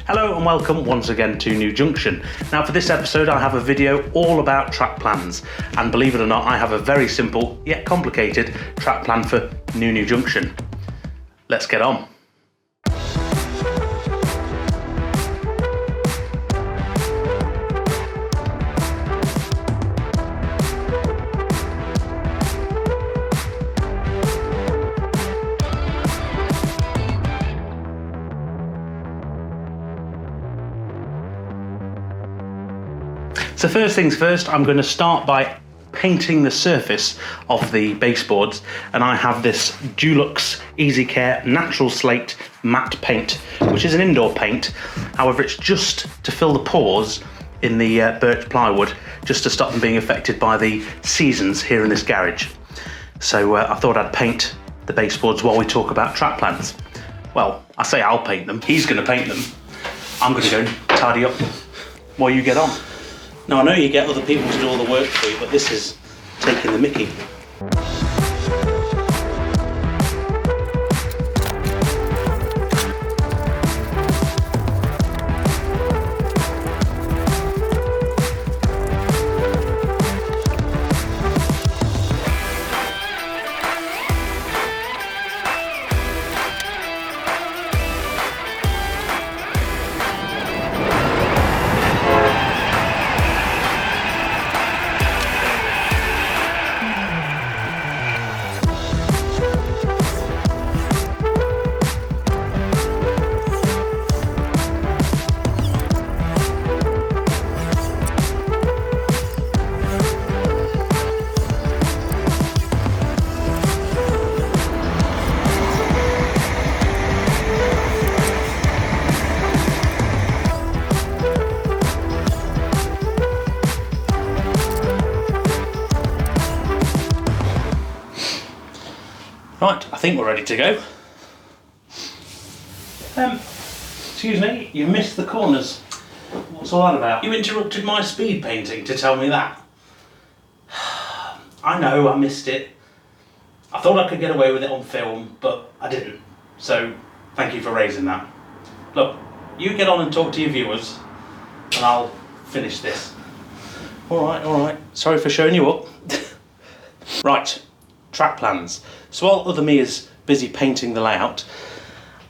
Hello and welcome once again to New Junction. Now for this episode I have a video all about track plans, and believe it or not I have a very simple yet complicated track plan for New Junction. Let's get on. So first things first, I'm going to start by painting the surface of the baseboards, and I have this Dulux Easy Care Natural Slate Matte Paint, which is an indoor paint. However, it's just to fill the pores in the birch plywood, just to stop them being affected by the seasons here in this garage. So I thought I'd paint the baseboards while we talk about track plans. Well, I say I'll paint them, he's going to paint them. I'm going to go and tidy up while you get on. Now I know you get other people to do all the work for you, but this is taking the mickey. Right, I think we're ready to go. Excuse me, you missed the corners. What's all that about? You interrupted my speed painting to tell me that. I know, I missed it. I thought I could get away with it on film, but I didn't. So, thank you for raising that. Look, you get on and talk to your viewers, and I'll finish this. Alright. Sorry for showing you up. Right. Track plans. So while other me is busy painting the layout,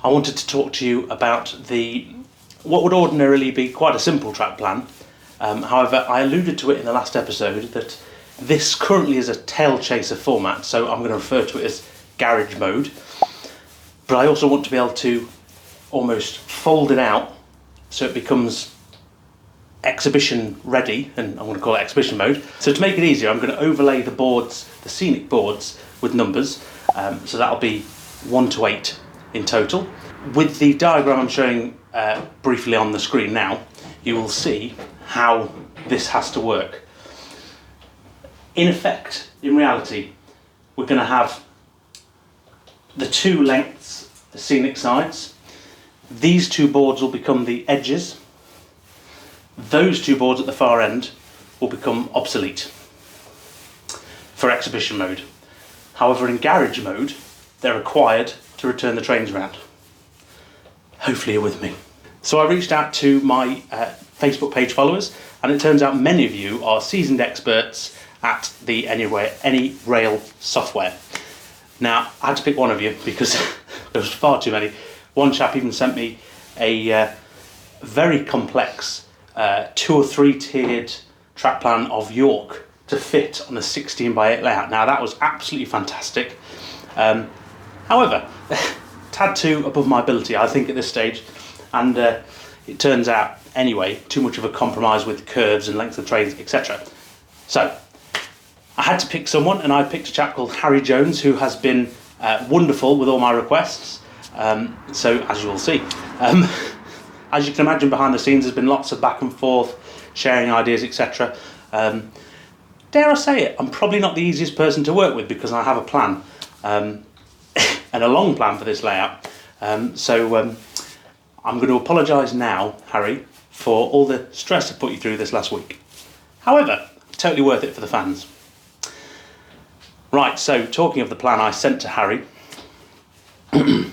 I wanted to talk to you about what would ordinarily be quite a simple track plan. However, I alluded to it in the last episode that this currently is a tail chaser format, so I'm going to refer to it as garage mode. But I also want to be able to almost fold it out so it becomes exhibition ready, and I'm going to call it exhibition mode. So to make it easier, I'm going to overlay the boards, the scenic boards, with numbers. So that'll be 1 to 8 in total. With the diagram I'm showing briefly on the screen now, you will see how this has to work. In effect, in reality, we're going to have the two lengths, the scenic sides. These two boards will become the edges. Those two boards at the far end will become obsolete for exhibition mode. However, in garage mode, they're required to return the trains around. Hopefully you're with me. So I reached out to my Facebook page followers, and it turns out many of you are seasoned experts at the AnyRail software. Now, I had to pick one of you because there was far too many. One chap even sent me a very complex 2 or 3 tiered track plan of York to fit on a 16:8 layout. Now that was absolutely fantastic. However, tad too above my ability, I think, at this stage, and it turns out anyway too much of a compromise with curves and length of trains, etc. So I had to pick someone, and I picked a chap called Harry Jones, who has been wonderful with all my requests. So as you will see. As you can imagine, behind the scenes there's been lots of back and forth, sharing ideas, etc. Dare I say it, I'm probably not the easiest person to work with because I have a plan, and a long plan for this layout. So I'm going to apologise now, Harry, for all the stress I put you through this last week. However, totally worth it for the fans. Right, so talking of the plan I sent to Harry, I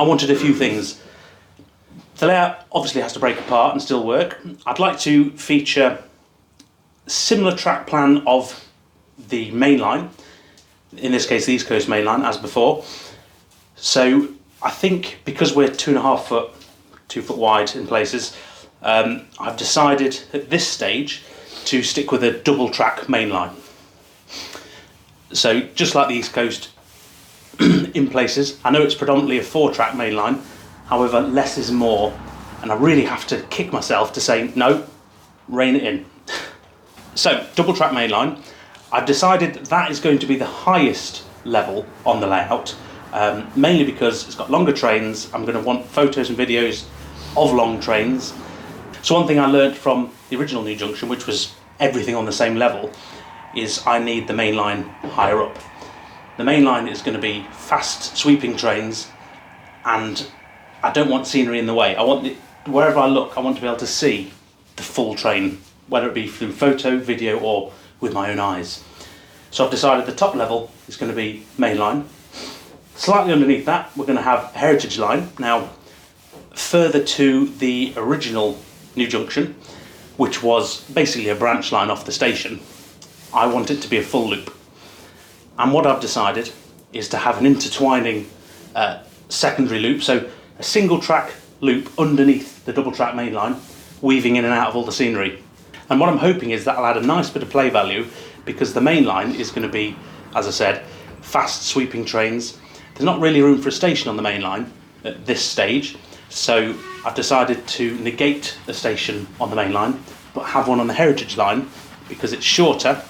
wanted a few things. The layout obviously has to break apart and still work. I'd like to feature similar track plan of the main line, in this case the East Coast main line, as before. So I think because we're 2.5 foot, 2 foot wide in places, I've decided at this stage to stick with a double track main line. So just like the East Coast in places, I know it's predominantly a 4-track main line, however less is more, and I really have to kick myself to say no, rein it in. So double track main line, I've decided that is going to be the highest level on the layout, mainly because it's got longer trains. I'm going to want photos and videos of long trains. So one thing I learned from the original New Junction, which was everything on the same level, is I need the main line higher up. The main line is going to be fast sweeping trains, and I don't want scenery in the way. I want wherever I look, I want to be able to see the full train, whether it be through photo, video, or with my own eyes. So I've decided the top level is going to be main line. Slightly underneath that, we're going to have heritage line. Now, further to the original New Junction, which was basically a branch line off the station, I want it to be a full loop. And what I've decided is to have an intertwining secondary loop, so a single track loop underneath the double track main line, weaving in and out of all the scenery. And what I'm hoping is that'll add a nice bit of play value, because the main line is going to be, as I said, fast sweeping trains. There's not really room for a station on the main line at this stage, so I've decided to negate a station on the main line, but have one on the heritage line, because it's shorter,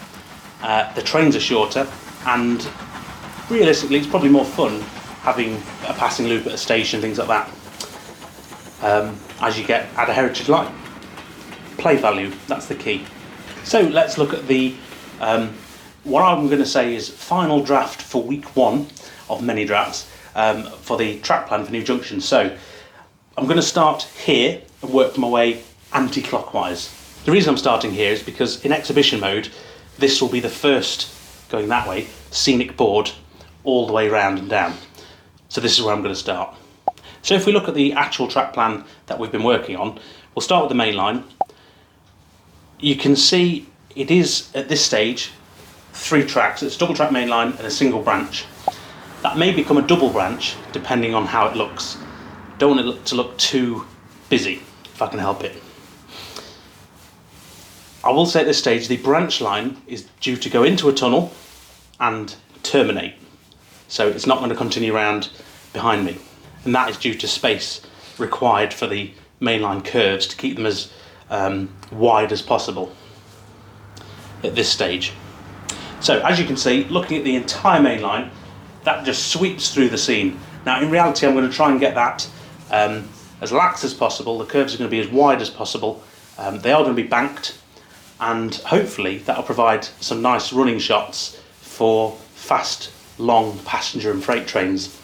the trains are shorter, and realistically it's probably more fun having a passing loop at a station, things like that, as you get at a heritage line. Play value, that's the key. So let's look at the what I'm going to say is final draft for week 1 of many drafts for the track plan for New Junction. So I'm going to start here and work my way anti-clockwise. The reason I'm starting here is because in exhibition mode this will be the first, going that way, scenic board all the way round and down. So this is where I'm going to start. So if we look at the actual track plan that we've been working on, we'll start with the main line. You can see it is, at this stage, 3 tracks. It's a double track main line and a single branch. That may become a double branch depending on how it looks. Don't want it to look too busy, if I can help it. I will say at this stage the branch line is due to go into a tunnel and terminate. So it's not going to continue around behind me. And that is due to space required for the mainline curves to keep them as wide as possible at this stage. So as you can see, looking at the entire main line, that just sweeps through the scene. Now in reality I'm going to try and get that as lax as possible. The curves are going to be as wide as possible. They are going to be banked, and hopefully that'll provide some nice running shots for fast, long passenger and freight trains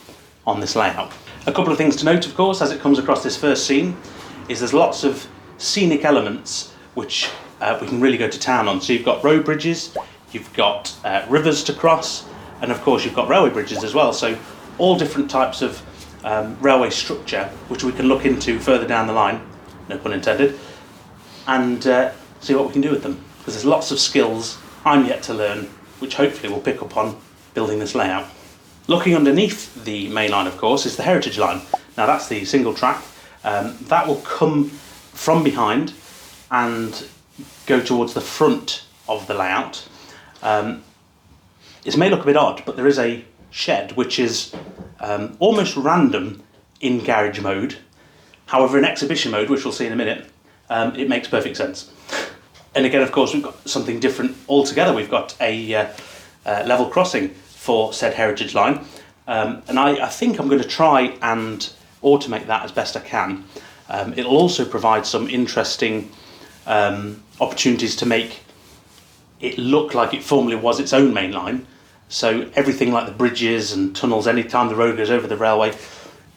on this layout. A couple of things to note, of course, as it comes across this first scene, is there's lots of scenic elements which we can really go to town on. So you've got road bridges, you've got rivers to cross, and of course you've got railway bridges as well. So all different types of railway structure, which we can look into further down the line, no pun intended, and see what we can do with them. Because there's lots of skills I'm yet to learn, which hopefully we'll pick up on building this layout. Looking underneath the main line, of course, is the heritage line. Now that's the single track. That will come from behind and go towards the front of the layout. It may look a bit odd, but there is a shed which is almost random in garage mode. However, in exhibition mode, which we'll see in a minute, it makes perfect sense. And again, of course, we've got something different altogether. We've got a level crossing for said heritage line, and I think I'm going to try and automate that as best I can. It'll also provide some interesting opportunities to make it look like it formerly was its own main line. So everything like the bridges and tunnels, anytime the road goes over the railway,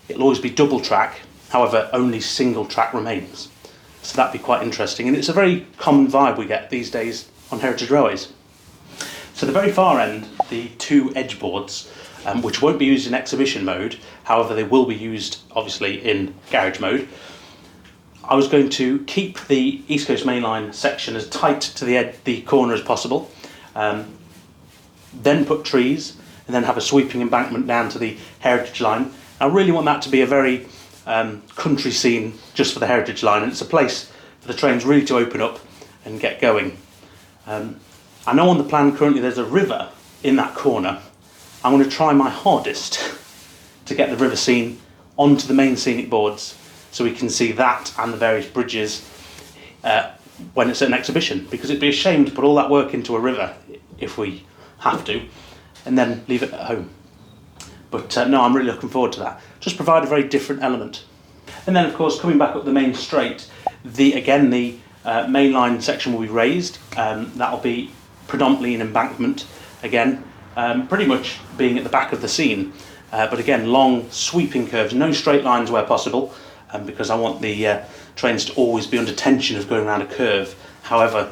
it'll always be double track, however only single track remains. So that'd be quite interesting, and it's a very common vibe we get these days on heritage railways. So the very far end, the 2 edge boards, which won't be used in exhibition mode, however they will be used obviously in garage mode. I was going to keep the East Coast Main Line section as tight to the corner as possible, then put trees, and then have a sweeping embankment down to the heritage line. I really want that to be a very country scene just for the heritage line, and it's a place for the trains really to open up and get going. I know on the plan currently there's a river in that corner. I'm going to try my hardest to get the river scene onto the main scenic boards so we can see that and the various bridges when it's at an exhibition, because it'd be a shame to put all that work into a river if we have to and then leave it at home. But no, I'm really looking forward to that. Just provide a very different element. And then of course coming back up the main straight, the main line section will be raised. That'll be predominantly an embankment again, pretty much being at the back of the scene, but again long sweeping curves, no straight lines where possible, because I want the trains to always be under tension of going around a curve, however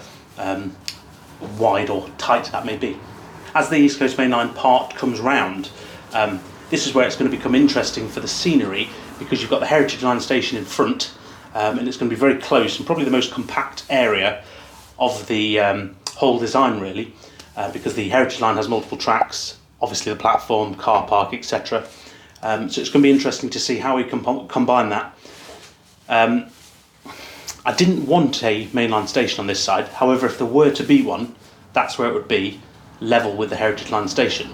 wide or tight that may be. As the East Coast Main Line part comes round, this is where it's going to become interesting for the scenery, because you've got the Heritage Line station in front, and it's going to be very close and probably the most compact area of the whole design really, because the Heritage Line has multiple tracks, obviously the platform, car park, etc. So it's going to be interesting to see how we can combine that. I didn't want a mainline station on this side, however if there were to be one, that's where it would be, level with the Heritage Line station.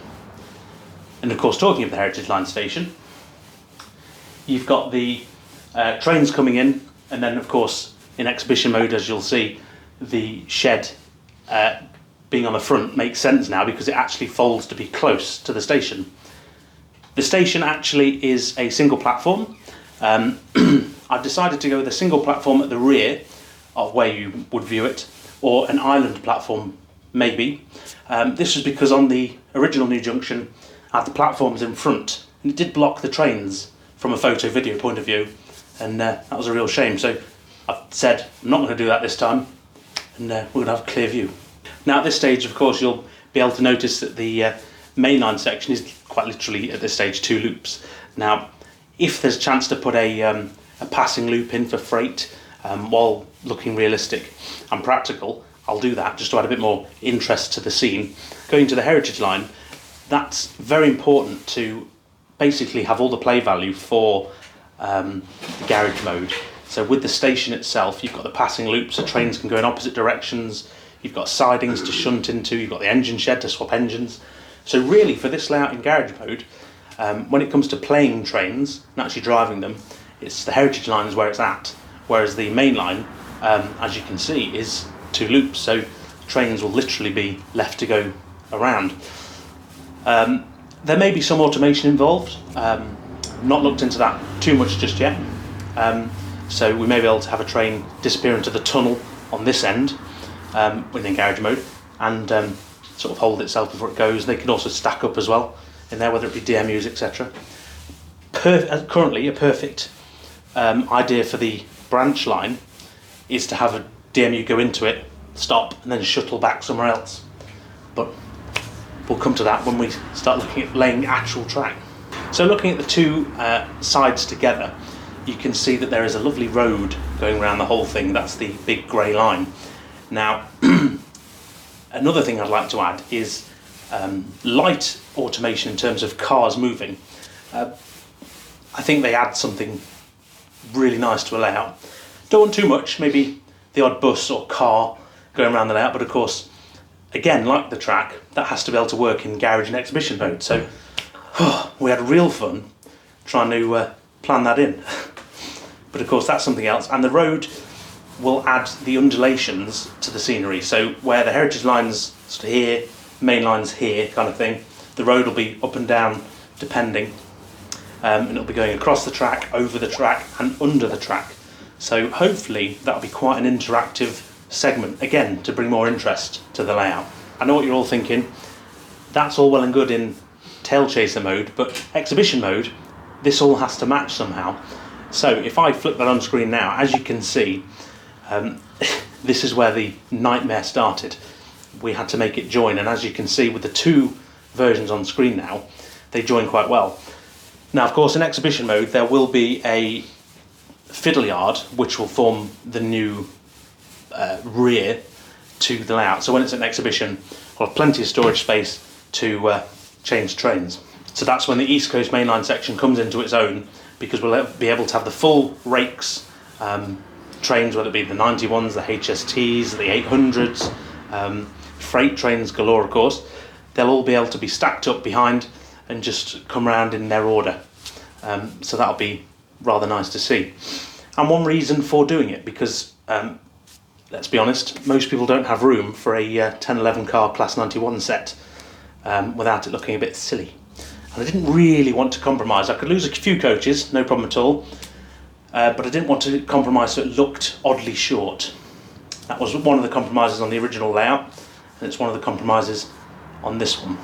And of course, talking of the Heritage Line station, you've got the trains coming in, and then of course in exhibition mode, as you'll see, the shed being on the front makes sense now because it actually folds to be close to the station. The station actually is a single platform. I've decided to go with a single platform at the rear of where you would view it, or an island platform maybe. This was because on the original New Junction I had the platforms in front, and it did block the trains from a photo video point of view, and that was a real shame. So I've said I'm not going to do that this time, and we're going to have a clear view. Now at this stage of course you'll be able to notice that the mainline section is quite literally at this stage 2 loops. Now if there's a chance to put a passing loop in for freight while looking realistic and practical, I'll do that just to add a bit more interest to the scene. Going to the Heritage Line, that's very important to basically have all the play value for the garage mode. So with the station itself, you've got the passing loops, so trains can go in opposite directions, you've got sidings to shunt into, you've got the engine shed to swap engines. So really for this layout in garage mode, when it comes to playing trains and actually driving them, it's the Heritage Line is where it's at, whereas the main line, as you can see, is 2 loops, so trains will literally be left to go around. There may be some automation involved, not looked into that too much just yet, so we may be able to have a train disappear into the tunnel on this end within garage mode and sort of hold itself before it goes. They can also stack up as well in there, whether it be DMUs, etc. Currently a perfect idea for the branch line is to have a DMU go into it, stop, and then shuttle back somewhere else. But we'll come to that when we start looking at laying actual track. So looking at the two sides together, you can see that there is a lovely road going around the whole thing. That's the big grey line. Now, another thing I'd like to add is light automation in terms of cars moving. I think they add something really nice to a layout. Don't want too much, maybe the odd bus or car going around the layout, but of course, again, like the track, that has to be able to work in garage and exhibition mode. So we had real fun trying to plan that in. But of course, that's something else. And the road will add the undulations to the scenery. So where the heritage line's sort of here, main line's here kind of thing, the road will be up and down depending. And it'll be going across the track, over the track and under the track. So hopefully that'll be quite an interactive segment, again, to bring more interest to the layout. I know what you're all thinking, that's all well and good in tail chaser mode, but exhibition mode, this all has to match somehow. So if I flip that on screen now, as you can see, this is where the nightmare started. We had to make it join, and as you can see with the two versions on screen now, they join quite well. Now of course in exhibition mode there will be a fiddle yard, which will form the new rear to the layout. So when it's an exhibition, I'll have plenty of storage space to change trains. So that's when the East Coast mainline section comes into its own, because we'll be able to have the full rakes trains, whether it be the 91s, the HSTs, the 800s, freight trains galore, of course. They'll all be able to be stacked up behind and just come around in their order. So that'll be rather nice to see. And one reason for doing it, because let's be honest, most people don't have room for a 10-11 car Class 91 set without it looking a bit silly. And I didn't really want to compromise. I could lose a few coaches, no problem at all, but I didn't want to compromise so it looked oddly short. That was one of the compromises on the original layout, and it's one of the compromises on this one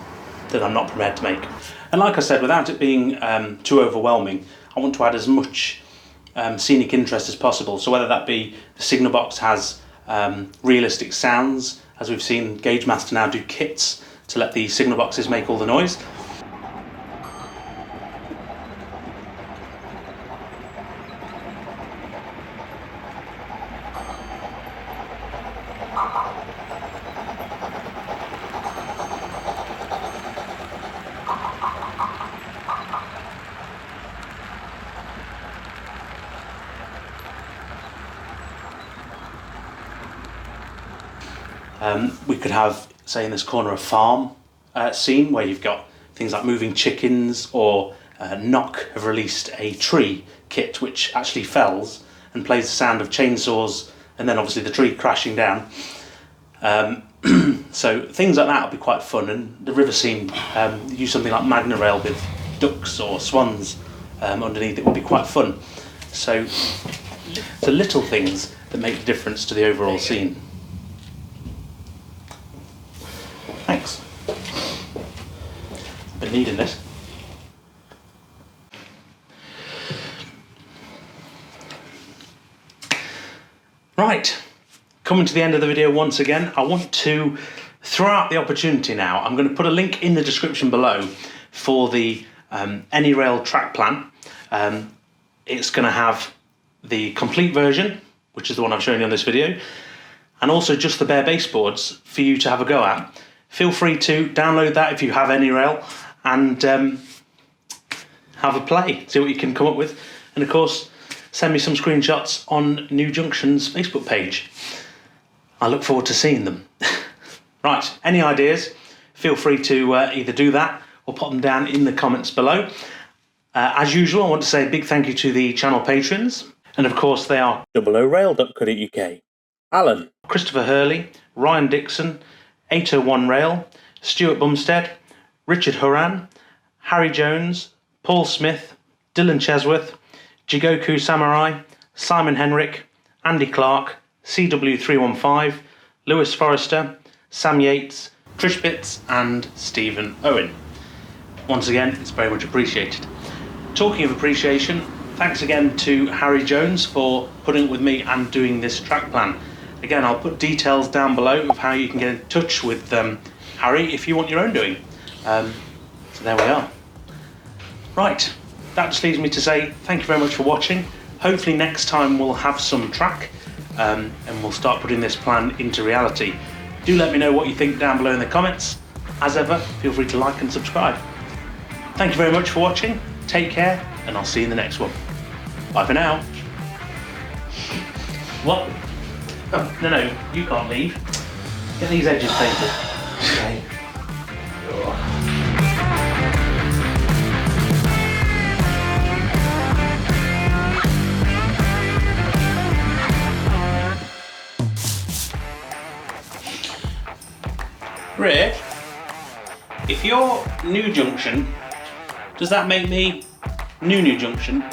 that I'm not prepared to make. And like I said, without it being too overwhelming, I want to add as much scenic interest as possible. So whether that be the signal box has realistic sounds, as we've seen Gauge Master now do kits to let the signal boxes make all the noise. We could have, say in this corner, a farm scene where you've got things like moving chickens, or Knock have released a tree kit which actually fells and plays the sound of chainsaws and then obviously the tree crashing down. So things like that would be quite fun, and the river scene, use something like AnyRail with ducks or swans underneath it would be quite fun. So it's the little things that make the difference to the overall scene. Thanks. Been needing this. Right, coming to the end of the video once again. I want to throw out the opportunity now. I'm going to put a link in the description below for the AnyRail Trackplan. It's going to have the complete version, which is the one I'm showing you on this video, and also just the bare baseboards for you to have a go at. Feel free to download that if you have AnyRail and have a play, see what you can come up with. And of course, send me some screenshots on New Junction's Facebook page. I look forward to seeing them. Right, any ideas? Feel free to either do that or put them down in the comments below. As usual, I want to say a big thank you to the channel patrons. And of course, they are AnyRail.co.uk, Alan, Christopher Hurley, Ryan Dixon, 801 Rail, Stuart Bumstead, Richard Horan, Harry Jones, Paul Smith, Dylan Chesworth, Jigoku Samurai, Simon Henrik, Andy Clark, CW315, Lewis Forrester, Sam Yates, Trish Bitts and Stephen Owen. Once again, it's very much appreciated. Talking of appreciation, thanks again to Harry Jones for putting up with me and doing this track plan. Again, I'll put details down below of how you can get in touch with Harry if you want your own doing. So there we are. Right, that just leaves me to say thank you very much for watching. Hopefully next time we'll have some track and we'll start putting this plan into reality. Do let me know what you think down below in the comments. As ever, feel free to like and subscribe. Thank you very much for watching, take care, and I'll see you in the next one. Bye for now. What? Oh, no, you can't leave. Get these edges painted. Okay. Rick, if you're New Junction, does that make me New Junction?